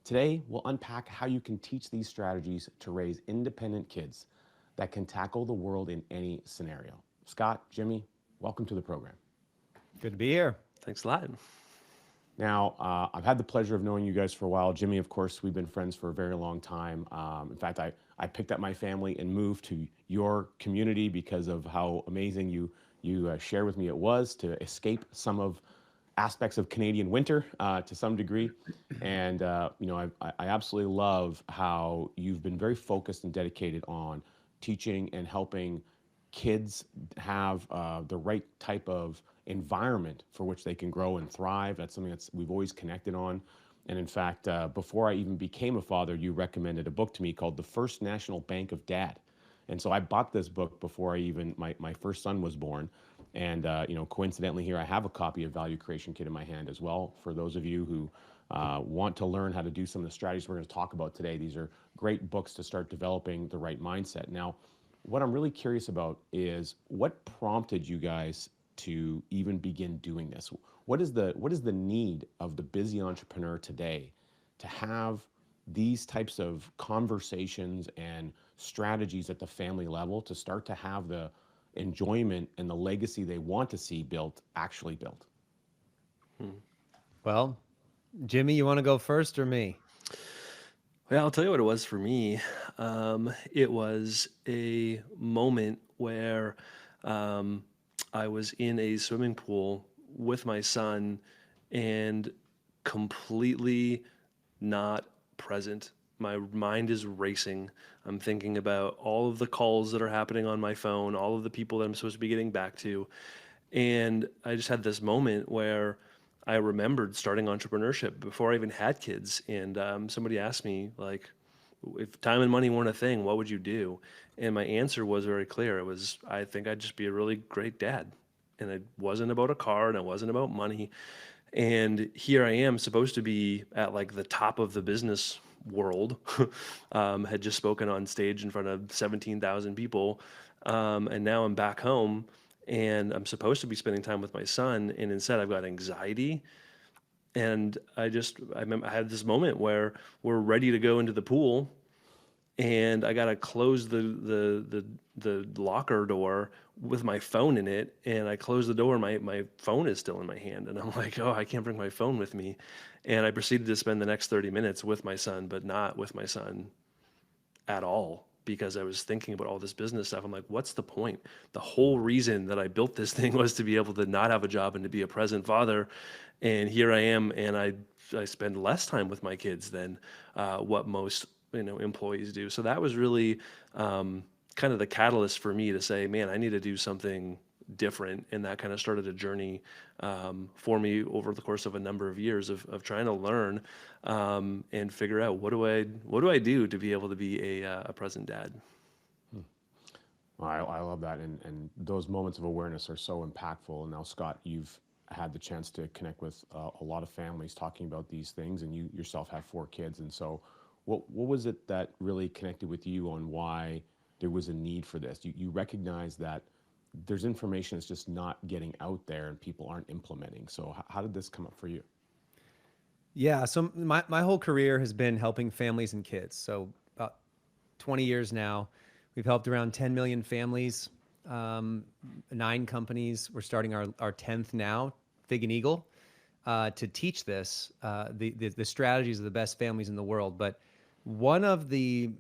Today, we'll unpack how you can teach these strategies to raise independent kids that can tackle the world in any scenario. Scott, Jimmie, welcome to the program. Good to be here. Thanks a lot. Now, I've had the pleasure of knowing you guys for a while. Jimmie, of course, we've been friends for a very long time. In fact, I picked up my family and moved to your community because of how amazing you shared with me it was to escape some of aspects of Canadian winter to some degree. And, I absolutely love how you've been very focused and dedicated on teaching and helping kids have the right type of environment for which they can grow and thrive. That's something that's we've always connected on. And in fact, before I even became a father, you recommended a book to me called The First National Bank of Dad. And so I bought this book before I even my first son was born. And coincidentally, here I have a copy of Value Creation Kit in my hand as well. For those of you who want to learn how to do some of the strategies we're going to talk about today, these are great books to start developing the right mindset. Now, what I'm really curious about is what prompted you guys to even begin doing this? What is the need of the busy entrepreneur today to have these types of conversations and strategies at the family level to start to have the enjoyment and the legacy they want to see built actually built? Well, Jimmie, you want to go first or me? Well, I'll tell you what it was for me. It was a moment where I was in a swimming pool with my son and completely not present. My mind is racing. I'm thinking about all of the calls that are happening on my phone, all of the people that I'm supposed to be getting back to. And I just had this moment where I remembered starting entrepreneurship before I even had kids. And somebody asked me, like, if time and money weren't a thing, what would you do? And my answer was very clear. It was, I think I'd just be a really great dad. And it wasn't about a car and it wasn't about money. And here I am, supposed to be at like the top of the business world, had just spoken on stage in front of 17,000 people. And now I'm back home and I'm supposed to be spending time with my son. And instead I've got anxiety. And I remember I had this moment where we're ready to go into the pool and I gotta close the locker door with my phone in it, and I close the door, my phone is still in my hand, and I'm like, oh, I can't bring my phone with me, and I proceeded to spend the next 30 minutes with my son, but not with my son at all, because I was thinking about all this business stuff. I'm like, what's the point? The whole reason that I built this thing was to be able to not have a job and to be a present father, and here I am, and I spend less time with my kids than what most employees do. So that was really kind of the catalyst for me to say, man, I need to do something different. And that kind of started a journey for me over the course of a number of years of trying to learn and figure out what do I do to be able to be a present dad. Well, I love that, and those moments of awareness are so impactful. And now, Scott, you've had the chance to connect with a lot of families talking about these things, and you yourself have 4 kids. And so, what was it that really connected with you on why there was a need for this? You recognize that there's information that's just not getting out there, and people aren't implementing. So, how did this come up for you? Yeah, so my whole career has been helping families and kids. So about 20 years now, we've helped around 10 million families, 9 companies. We're starting our 10th now, Fig and Eagle, to teach this, the strategies of the best families in the world. But one of the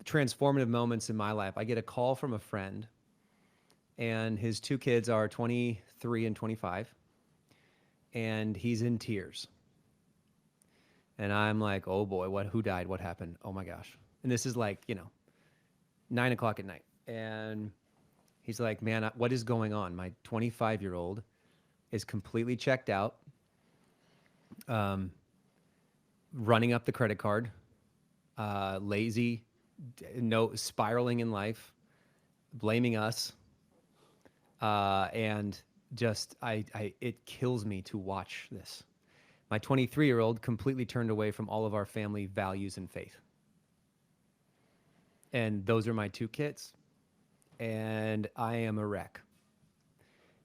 transformative moments in my life, I get a call from a friend, and his 2 kids are 23 and 25, and he's in tears. And I'm like, oh boy, who died? What happened? Oh my gosh. And this is like, 9 o'clock at night. And he's like, man, what is going on? My 25-year-old is completely checked out, running up the credit card, lazy, no spiraling in life, blaming us. And just, it kills me to watch this. My 23-year-old completely turned away from all of our family values and faith. And those are my 2 kids. And I am a wreck.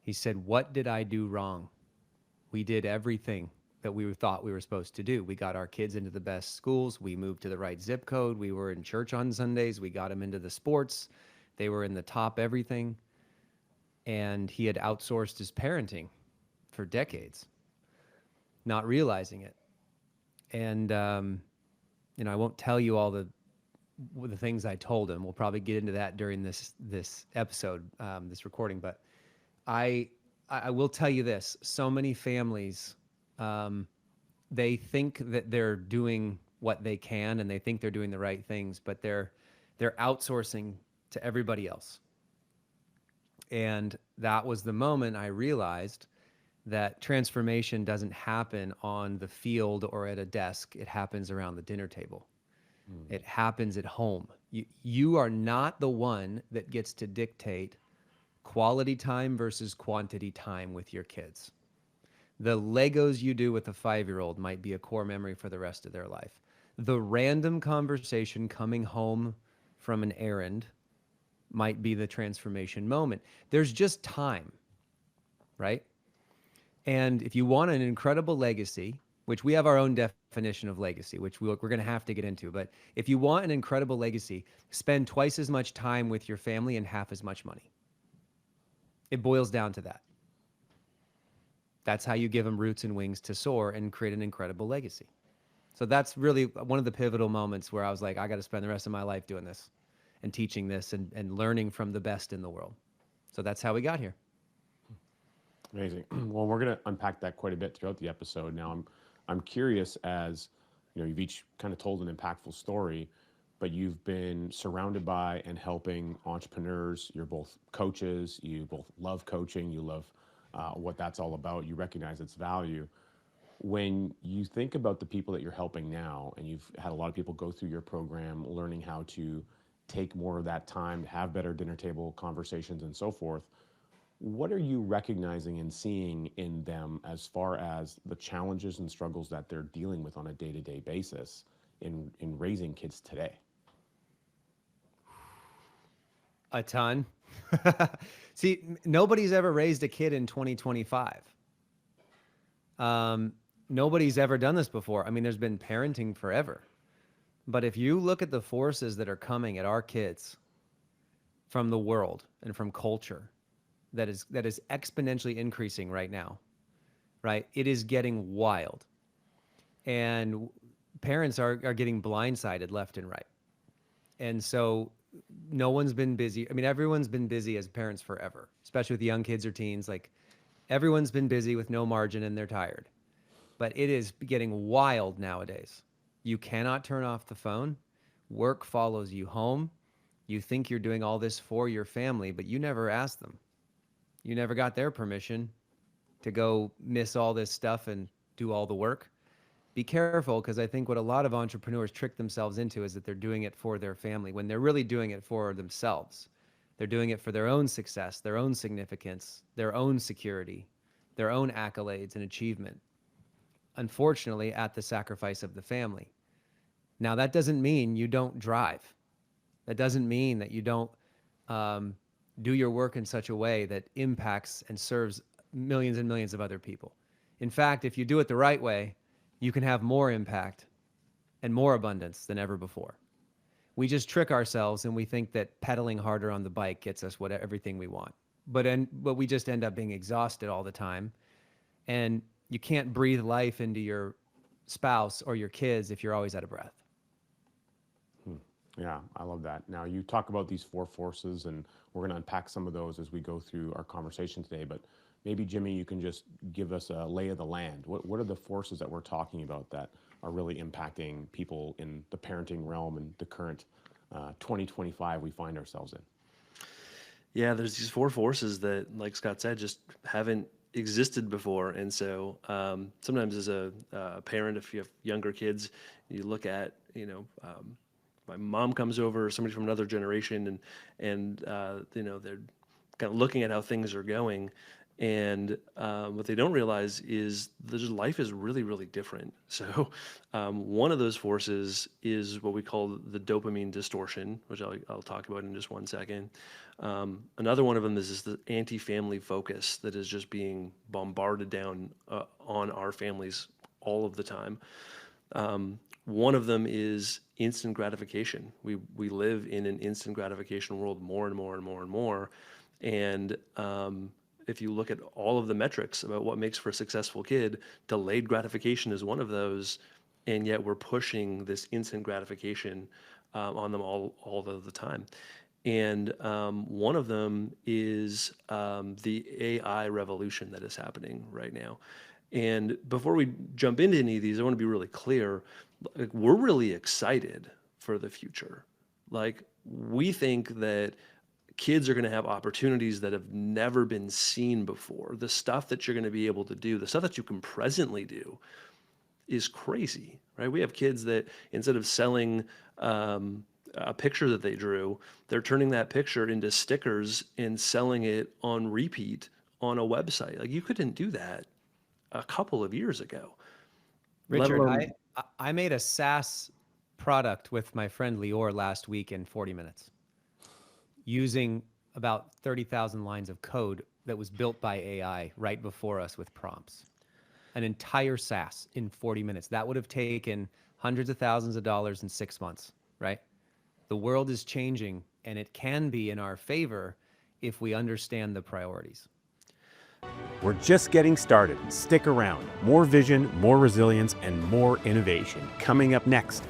He said, what did I do wrong? We did everything that we thought we were supposed to do. We got our kids into the best schools. We moved to the right zip code. We were in church on Sundays. We got them into the sports. They were in the top everything. And he had outsourced his parenting for decades, not realizing it. And, I won't tell you all the things I told him. We'll probably get into that during this episode, this recording. But I will tell you this: so many families, they think that they're doing what they can, and they think they're doing the right things, but they're outsourcing to everybody else. And that was the moment I realized that transformation doesn't happen on the field or at a desk. It happens around the dinner table. It happens at home. You are not the one that gets to dictate quality time versus quantity time with your kids. The Legos you do with a 5-year-old might be a core memory for the rest of their life. The random conversation coming home from an errand might be the transformation moment. There's just time, right? And if you want an incredible legacy, which we have our own definition of legacy, which we're going to have to get into, but if you want an incredible legacy, spend twice as much time with your family and half as much money. It boils down to that. That's how you give them roots and wings to soar and create an incredible legacy. So that's really one of the pivotal moments where I was like, I got to spend the rest of my life doing this and teaching this and learning from the best in the world. So that's how we got here. Amazing. Well, we're going to unpack that quite a bit throughout the episode. Now, I'm curious, as you've each kind of told an impactful story, but you've been surrounded by and helping entrepreneurs. You're both coaches. You both love coaching. You love what that's all about. You recognize its value. When you think about the people that you're helping now, and you've had a lot of people go through your program, learning how to take more of that time, have better dinner table conversations and so forth, what are you recognizing and seeing in them as far as the challenges and struggles that they're dealing with on a day-to-day basis in raising kids today? A ton. See, nobody's ever raised a kid in 2025. Nobody's ever done this before. I mean, there's been parenting forever. But if you look at the forces that are coming at our kids from the world and from culture, that is exponentially increasing right now, right? It is getting wild. And parents are getting blindsided left and right. And so no one's been busy. I mean, everyone's been busy as parents forever, especially with young kids or teens. Like, everyone's been busy with no margin and they're tired. But it is getting wild nowadays. You cannot turn off the phone. Work follows you home. You think you're doing all this for your family, but you never asked them. You never got their permission to go miss all this stuff and do all the work. Be careful, because I think what a lot of entrepreneurs trick themselves into is that they're doing it for their family when they're really doing it for themselves. They're doing it for their own success, their own significance, their own security, their own accolades and achievement. Unfortunately, at the sacrifice of the family. Now, that doesn't mean you don't drive. That doesn't mean that you don't do your work in such a way that impacts and serves millions and millions of other people. In fact, if you do it the right way, you can have more impact and more abundance than ever before. We just trick ourselves and we think that pedaling harder on the bike gets us everything we want. But we just end up being exhausted all the time. And you can't breathe life into your spouse or your kids if you're always out of breath. Yeah, I love that. Now, you talk about these 4 forces, and we're going to unpack some of those as we go through our conversation today. But maybe, Jimmie, you can just give us a lay of the land. What are the forces that we're talking about that are really impacting people in the parenting realm and the current 2025 we find ourselves in? Yeah, there's these 4 forces that, like Scott said, just haven't existed before. And so sometimes as a parent, if you have younger kids, you look at, my mom comes over, or somebody from another generation, and they're kind of looking at how things are going. And what they don't realize is that life is really, really different. So one of those forces is what we call the dopamine distortion, which I'll talk about in just one second. Another one of them is the anti-family focus that is just being bombarded down on our families all of the time. One of them is instant gratification. We live in an instant gratification world more and more and more and more. And if you look at all of the metrics about what makes for a successful kid, delayed gratification is one of those. And yet we're pushing this instant gratification on them all of the time. And one of them is the AI revolution that is happening right now. And before we jump into any of these, I want to be really clear. Like, we're really excited for the future. Like, we think that kids are going to have opportunities that have never been seen before. The stuff that you're going to be able to do, the stuff that you can presently do, is crazy, right? We have kids that instead of selling a picture that they drew, they're turning that picture into stickers and selling it on repeat on a website. Like, you couldn't do that a couple of years ago. Let Richard, alone, I made a SaaS product with my friend Lior last week in 40 minutes using about 30,000 lines of code that was built by AI right before us with prompts. An entire SaaS in 40 minutes. That would have taken hundreds of thousands of dollars in 6 months, right? The world is changing, and it can be in our favor if we understand the priorities. We're just getting started. Stick around. More vision, more resilience, and more innovation. Coming up next